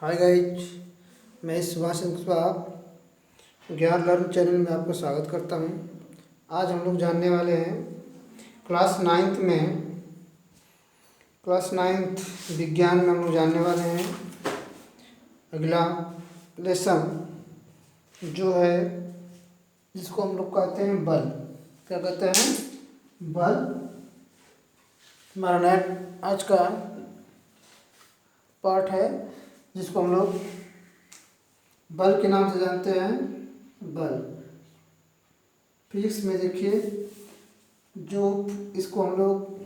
Hi guys, मैं सुभाष चंद्र कुशवाहा ज्ञान learn channel में आपको स्वागत करता हूं। आज हम लोग जानने वाले हैं क्लास नाइन्थ विज्ञान में हम लोग जानने वाले हैं अगला लेसन जो है जिसको हम लोग कहते हैं बल। क्या कहते हैं? बल। हमारा नेट आज का पार्ट है जिसको हम लोग बल के नाम से जानते हैं। बल फिजिक्स में देखिए, जो इसको हम लोग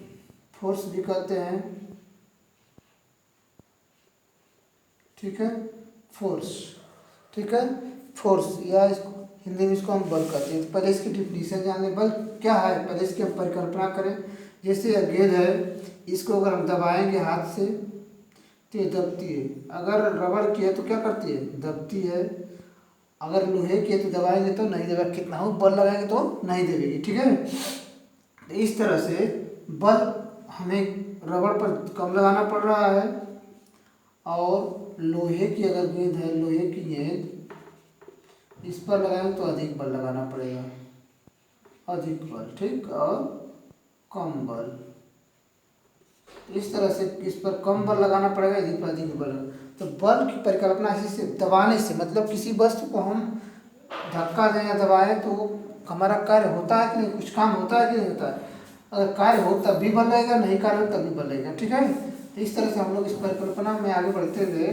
फोर्स भी कहते हैं। ठीक है, फोर्स। ठीक है, फोर्स या हिंदी में इसको हम बल कहते हैं। पहले इसकी डिफिनीशन जान लें, बल क्या है, पहले इसकी हम परिकल्पना करें। जैसे गेंद है, इसको अगर हम दबाएंगे हाथ से तो ये दबती है। अगर रबड़ की है तो क्या करती है? दबती है। अगर लोहे की है तो दबाएंगे तो नहीं देगा, कितना हो बल लगाएंगे तो नहीं देगी। ठीक है, तो इस तरह से बल हमें रबड़ पर कम लगाना पड़ रहा है, और लोहे की अगर गेंद है, लोहे की गेंद इस पर लगाएंगे तो अधिक बल लगाना पड़ेगा, अधिक बल। ठीक, और कम बल। इस तरह से इस पर कम बल लगाना पड़ेगा, अधिक पर अधिक बल। तो बल की परिकल्पना इसी दबाने से, मतलब किसी वस्तु को हम धक्का दें या दबाएं तो हमारा कार्य होता है कि नहीं, कुछ काम होता है कि नहीं होता है। अगर कार्य हो तब भी बल लगेगा, नहीं कार्य हो तब भी बल लगेगा। ठीक है, तो इस तरह से हम लोग इस परिकल्पना में आगे बढ़ते हुए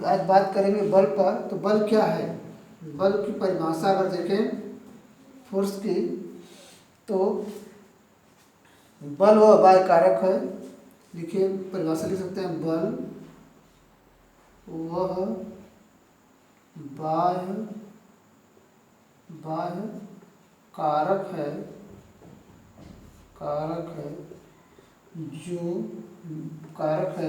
आज बात करेंगे बल पर। तो बल क्या है? बल की परिभाषा अगर देखें फोर्स की, तो बल वह बाह्य कारक है। देखिए परिभाषा लिख सकते हैं, बल वह बाह्य कारक है जो किसी वस्तु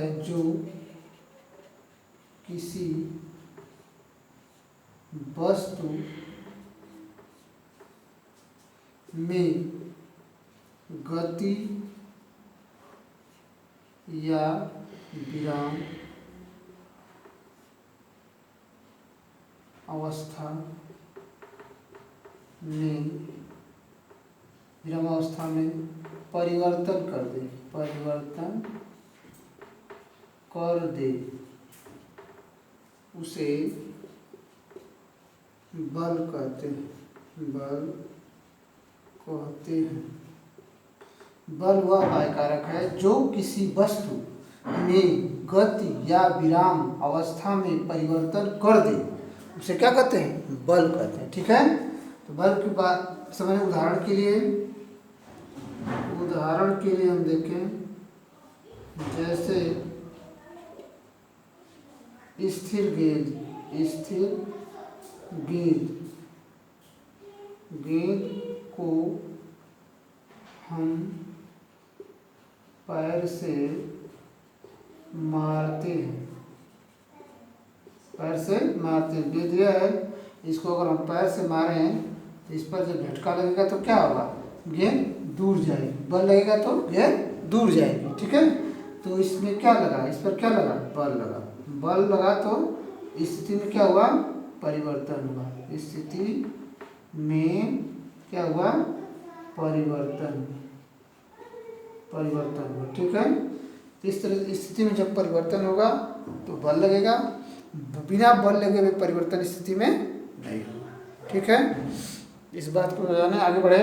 में गति या विराम अवस्था में परिवर्तन कर दे उसे बल कहते हैं। बल वह बाह्य कारक है जो किसी वस्तु में गति या विराम अवस्था में परिवर्तन कर दे, उसे क्या कहते हैं? बल कहते हैं। ठीक है, तो बल की बात समझ। उदाहरण के लिए हम देखें, जैसे स्थिर गेंद को हम पैर से मारते हैं। गेंद यह है, इसको अगर हम पैर से मारें तो इस पर जब झटका लगेगा तो क्या होगा? गेंद दूर जाएगी। बल लगेगा तो गेंद दूर जाएगी। ठीक है, तो इसमें क्या लगा? इस पर क्या लगा? बल लगा तो इस स्थिति में क्या हुआ? परिवर्तन हुआ। इस स्थिति में क्या हुआ? परिवर्तन हुआ। ठीक है, तो इस तरह इस स्थिति में जब परिवर्तन होगा तो बल लगेगा, बिना बल लगे हुए परिवर्तन स्थिति में नहीं होगा। ठीक है, इस बात को जाने आगे बढ़े।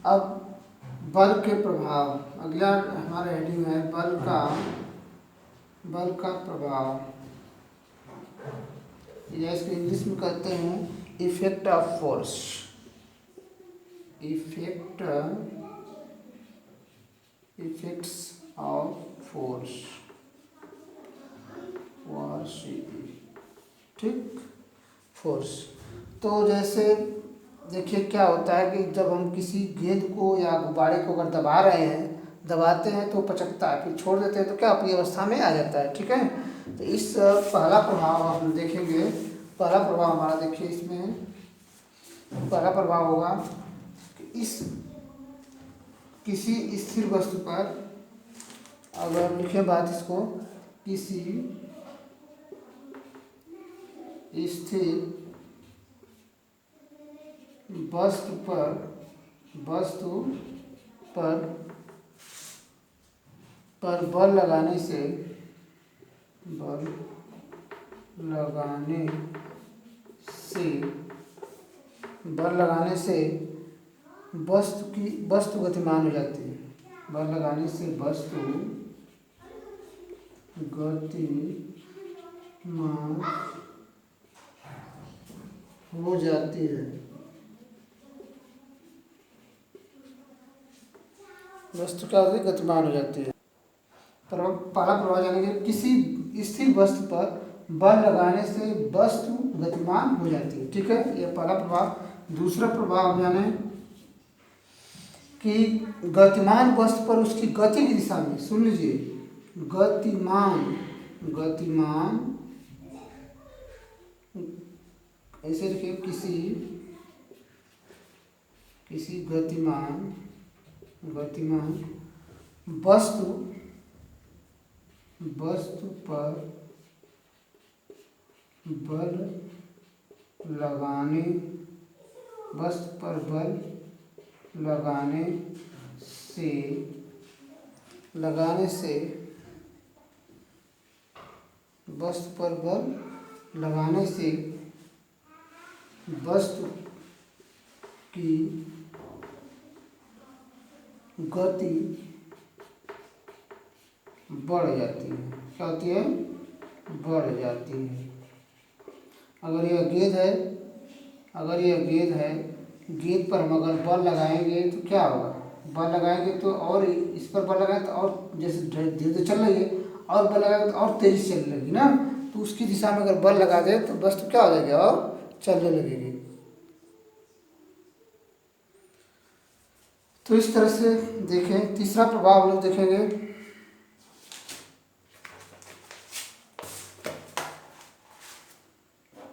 अब बल के प्रभाव, अगला हमारा हेडिंग है बल का प्रभाव, या इसको इंग्लिश में कहते हैं effect of force. Effects of force. ठीक, फोर्स। तो जैसे देखिए क्या होता है कि जब हम किसी गेंद को या गुब्बारे को अगर दबाते हैं तो पचकता है, फिर छोड़ देते हैं तो क्या अपनी अवस्था में आ जाता है। ठीक है, तो इस पहला प्रभाव हम देखेंगे। पहला प्रभाव हमारा देखिए इसमें पहला प्रभाव होगा कि इस किसी स्थिर वस्तु पर, अगर लिखे बात इसको, किसी स्थिर वस्तु पर बल लगाने से वस्तु गतिमान हो जाती है। बल लगाने से वस्तु गतिमान हो जाती है। वस्तु क्या होती है? गतिमान हो जाती है। पहला प्रभाव जानेंगे, किसी स्थिर वस्तु पर बल लगाने से वस्तु गतिमान हो जाती है। ठीक है, यह पहला प्रभाव। दूसरा प्रभाव हम जाने कि गतिमान वस्तु पर उसकी गति की दिशा में, सुन लीजिए, गतिमान ऐसे लिखिए, किसी गतिमान वस्तु पर बल लगाने से वस्तु की गति बढ़ जाती है। क्या होती है? बढ़ जाती है। अगर यह गेंद है, गेंद पर हम अगर बल लगाएंगे तो क्या होगा? बल लगाएंगे तो, और इस पर बल लगाए तो और, जैसे धीरे चल रही है, और बल लगाएंगे तो और तेजी चलने लगेगी ना, तो उसकी दिशा में अगर बल लगा दे तो वस्तु क्या हो जाएगी? और चलने लगेगी। तो इस तरह से देखें। तीसरा प्रभाव हम लोग देखेंगे,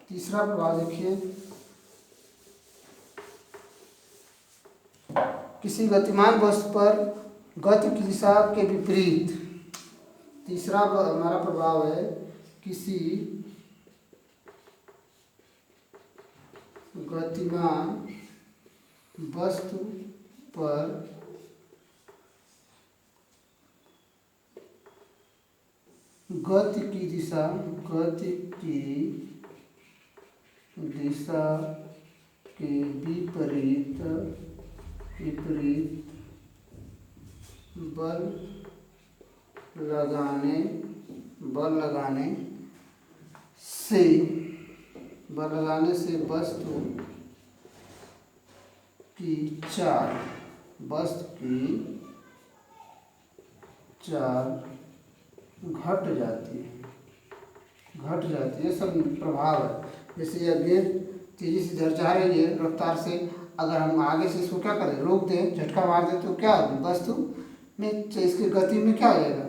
तीसरा प्रभाव देखिए, किसी गतिमान वस्तु पर गति की दिशा के विपरीत। तीसरा हमारा प्रभाव है, किसी गतिमान वस्तु पर गति की दिशा के विपरीत बल लगाने से वस्तु की चाल घट जाती है। सब प्रभाव है। जैसे यह गेंद तेजी से इधर जा रही है रफ्तार से, अगर हम आगे से इसको क्या करें? रोक दें, झटका मार दें, तो क्या होगी? वस्तु में इसकी गति में क्या हो जाएगा?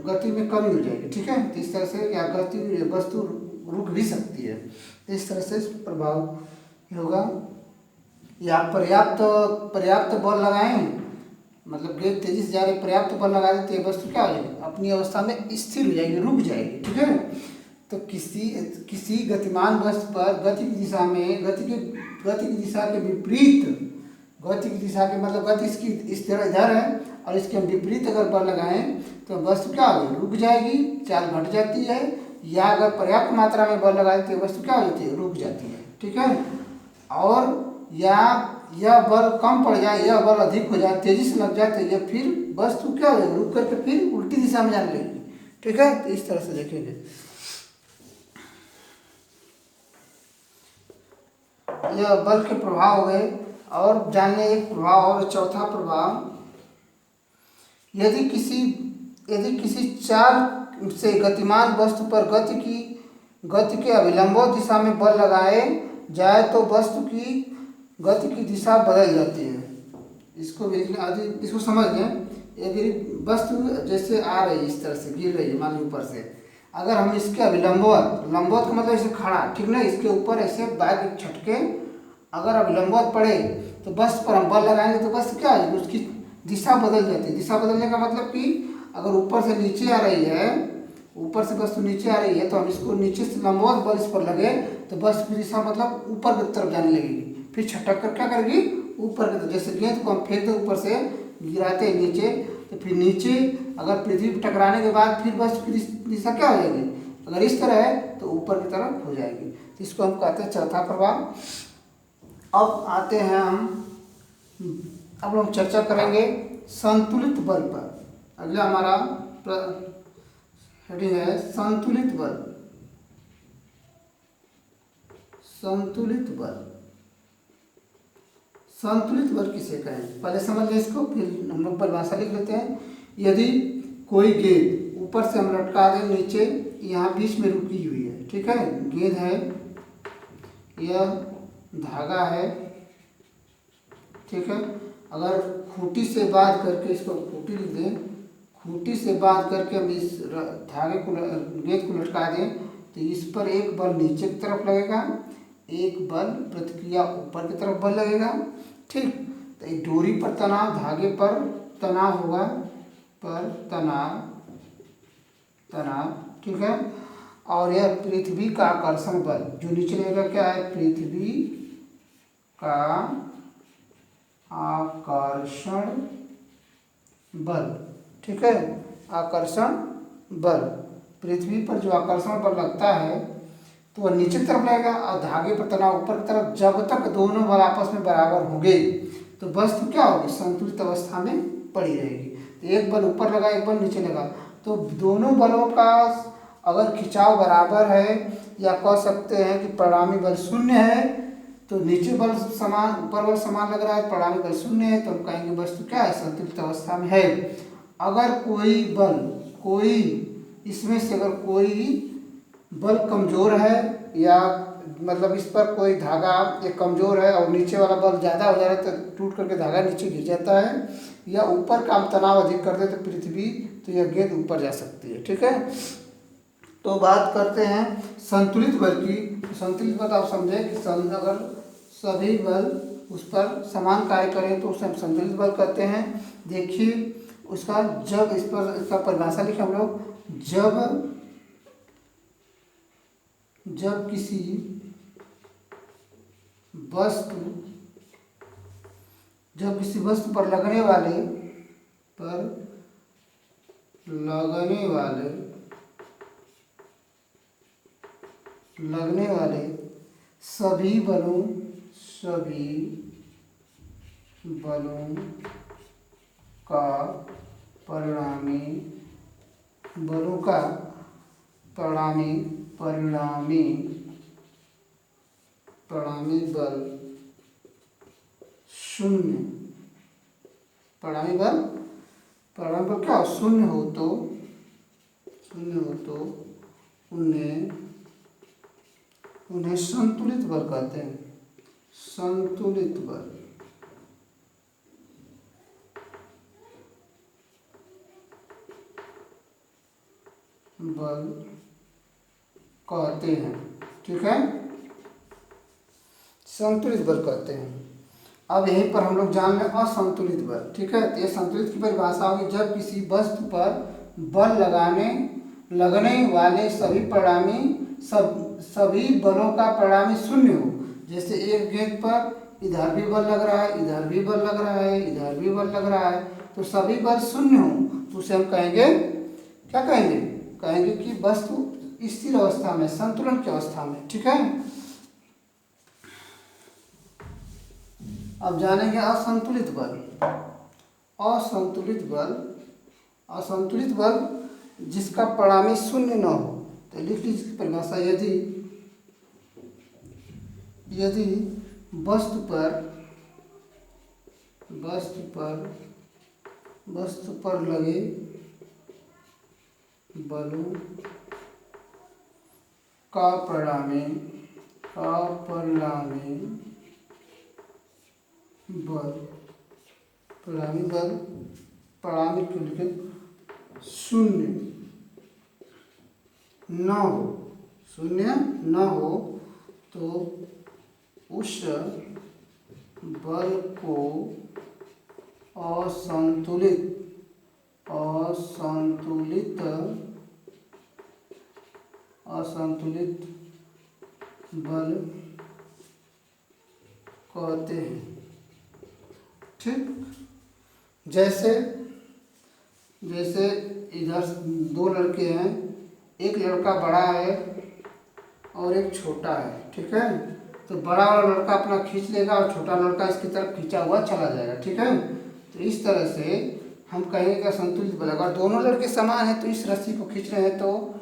गति में कमी हो जाएगी। ठीक है, तो इस तरह से या वस्तु रुक भी सकती है। इस तरह से प्रभाव होगा। या पर्याप्त बल लगाएं, मतलब गेंद तेजी से जा रही, पर्याप्त बल लगा देते हैं, वस्तु क्या हो जाएगी? अपनी अवस्था में स्थिर हो जाएगी, रुक जाएगी। ठीक है, तो किसी गतिमान वस्तु पर गति की दिशा के विपरीत, गति की दिशा के मतलब गति इसकी इस तरह इधर है और इसके विपरीत अगर बल लगाएं तो वस्तु क्या होगी? रुक जाएगी, चाल घट जाती है। या अगर पर्याप्त मात्रा में बल लगा देते वस्तु क्या हो जाती है? रुक जाती है। ठीक है, और या यह बल कम पड़ जाए, यह बल अधिक हो जाए, तेजी से लग जाए, तो यह फिर वस्तु क्या हो जाएगी? रुक करके फिर उल्टी दिशा में जाने लगेगी। ठीक है, तो इस तरह से देखेंगे। यह बल के प्रभाव हो गए। और जानने एक प्रभाव और, चौथा प्रभाव, यदि किसी चाल से गतिमान वस्तु पर गति के अभिलंबों दिशा में बल लगाए जाए तो वस्तु की गति की दिशा बदल जाती है। इसको समझ लें। यदि वस्तु जैसे आ रही है, इस तरह से गिर रही है, मान ली ऊपर से, अगर हम इसके लंबवत का मतलब इसे खड़ा, ठीक ना, इसके ऊपर ऐसे बैग छटके अगर अब लंबवत पड़े तो वस्तु पर हम बल लगाएंगे तो वस्तु क्या है, उसकी दिशा बदल जाती है। दिशा बदलने का मतलब कि अगर ऊपर से नीचे आ रही है, ऊपर से वस्तु नीचे आ रही है तो हम इसको नीचे से लंबवत बल इस पर लगे तो वस्तु की दिशा मतलब ऊपर की तरफ जाने लगेगी, फिर छटक कर क्या करेगी, ऊपर की तरफ। जैसे गेंद को हम फेंक दे ऊपर से गिराते हैं नीचे, तो फिर नीचे अगर पृथ्वी पर टकराने के बाद फिर वस्तु की दिशा क्या हो जाएगी, अगर इस तरह है तो ऊपर की तरफ हो जाएगी। तो इसको हम कहते हैं चौथा प्रभाव। अब आते हैं अब हम चर्चा करेंगे संतुलित बल पर। अगला हमारा हेडिंग है संतुलित बल। संतुलित बल, संतुलित बल किसे कहें, पहले समझ लें इसको, फिर हम लोग परिभाषा लिख लेते हैं। यदि कोई गेंद ऊपर से हम लटका दें नीचे, यहाँ बीच में रुकी हुई है, ठीक है, गेंद है, यह धागा है, ठीक है, अगर खूंटी से बांध करके, इसको खूंटी लिख दें, खूंटी से बांध करके हम इस धागे को, गेंद को लटका दें तो इस पर एक बल नीचे की तरफ लगेगा, एक बल प्रतिक्रिया ऊपर की तरफ बल लगेगा, ठीक। तो एक डोरी पर तनाव, धागे पर तनाव होगा, पर तनाव, ठीक है। और यह पृथ्वी का आकर्षण बल जो नीचे लगेगा क्या है, पृथ्वी का आकर्षण बल, ठीक है, आकर्षण बल। पृथ्वी पर जो आकर्षण बल लगता है तो वह नीचे की तरफ लगेगा और धागे पर तनाव ऊपर की तरफ। जब तक दोनों बल आपस में बराबर होंगे तो वस्तु क्या होगी, संतुलित अवस्था में पड़ी रहेगी। तो एक बल ऊपर लगा, एक बल नीचे लगा, तो दोनों बलों का अगर खिंचाव बराबर है, या कह सकते हैं कि परिणामी बल शून्य है, तो नीचे बल समान, ऊपर बल समान लग रहा है, परिणामी बल शून्य है, तो हम कहेंगे वस्तु क्या है, संतुलित अवस्था में है। अगर कोई बल, कोई इसमें से अगर कोई बल कमज़ोर है, या मतलब इस पर कोई धागा एक कमज़ोर है और नीचे वाला बल ज़्यादा हो जा रहा है तो टूट करके धागा नीचे गिर जाता है, या ऊपर का हम तनाव अधिक कर दे तो पृथ्वी, तो यह गेंद ऊपर जा सकती है, ठीक है। तो बात करते हैं संतुलित बल की। संतुलित बल आप समझे कि अगर सभी बल उस पर समान कार्य करें तो उसे हम संतुलित बल कहते हैं। देखिए उसका, जब इस पर इसका परिभाषा लिखे हम लोग, जब किसी वस्तु पर लगने वाले सभी बलों का परिणामी बल शून्य, परिणामी बल क्या शून्य हो तो उन्हें संतुलित बल कहते हैं। संतुलित बल कहते हैं, ठीक है, संतुलित बल कहते हैं। अब यहीं पर हम लोग जान लें असंतुलित बल, ठीक है। तो ये संतुलित की परिभाषा होगी, जब किसी वस्तु पर बल लगने वाले सभी बलों का परिणामी शून्य हो। जैसे एक गेंद पर इधर भी बल लग रहा है, इधर भी बल लग रहा है, इधर भी बल लग रहा है, तो सभी बल शून्य हो तो उसे हम कहेंगे, क्या कहेंगे कि वस्तु स्थिर अवस्था में, संतुलन की अवस्था में, ठीक है। अब जानेंगे असंतुलित बल। असंतुलित बल जिसका परिणामी शून्य न हो, तो लिख लीजिए इसकी परिभाषा। यदि वस्तु पर लगे बलों का परिणामी बल शून्य न हो तो उस बल को असंतुलित बल कहते हैं। ठीक, जैसे इधर दो लड़के हैं, एक लड़का बड़ा है और एक छोटा है। ठीक है, तो बड़ा वाला लड़का अपना खींच लेगा और छोटा लड़का इसकी तरफ खींचा हुआ चला जाएगा। ठीक है, तो इस तरह से हम कहेंगे कि संतुलित बल। अगर दोनों लड़के समान हैं तो इस रस्सी को खींच रहे हैं तो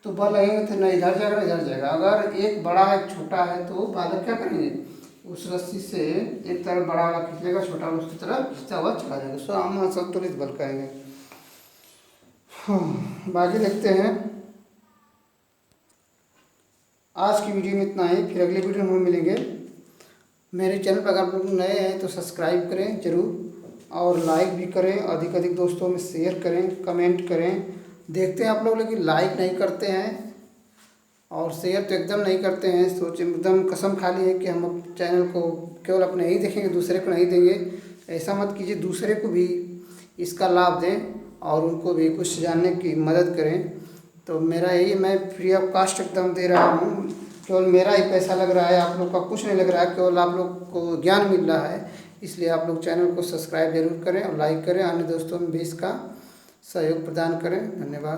बल लगेगा, तो न इधर जाएगा न इधर जाएगा। अगर एक बड़ा है एक छोटा है तो बालक क्या करेंगे, उस रस्सी से एक तरफ बड़ा वाला खींच लेगा, छोटा वाला उसकी तरफ खींचा हुआ चला जाएगा। सो हम असंतुलित बल कहेंगे। हाँ, बाकी देखते हैं। आज की वीडियो में इतना ही, फिर अगली वीडियो में हम मिलेंगे। मेरे चैनल पर अगर आप लोग नए हैं तो सब्सक्राइब करें जरूर, और लाइक भी करें, अधिक अधिक दोस्तों में शेयर करें, कमेंट करें। देखते हैं आप लोग लेकिन लाइक नहीं करते हैं और शेयर तो एकदम नहीं करते हैं। सोच एकदम कसम खा ली है कि हम चैनल को केवल अपने ही देखेंगे, दूसरे को नहीं देंगे। ऐसा मत कीजिए, दूसरे को भी इसका लाभ दें और उनको भी कुछ जानने की मदद करें। तो मेरा यही, मैं फ्री ऑफ कास्ट एकदम दे रहा हूँ, केवल मेरा ही पैसा लग रहा है, आप लोग का कुछ नहीं लग रहा है, केवल आप लोग को ज्ञान मिल रहा है। इसलिए आप लोग चैनल को सब्सक्राइब जरूर करें और लाइक करें, अन्य दोस्तों में भी इसका सहयोग प्रदान करें। धन्यवाद।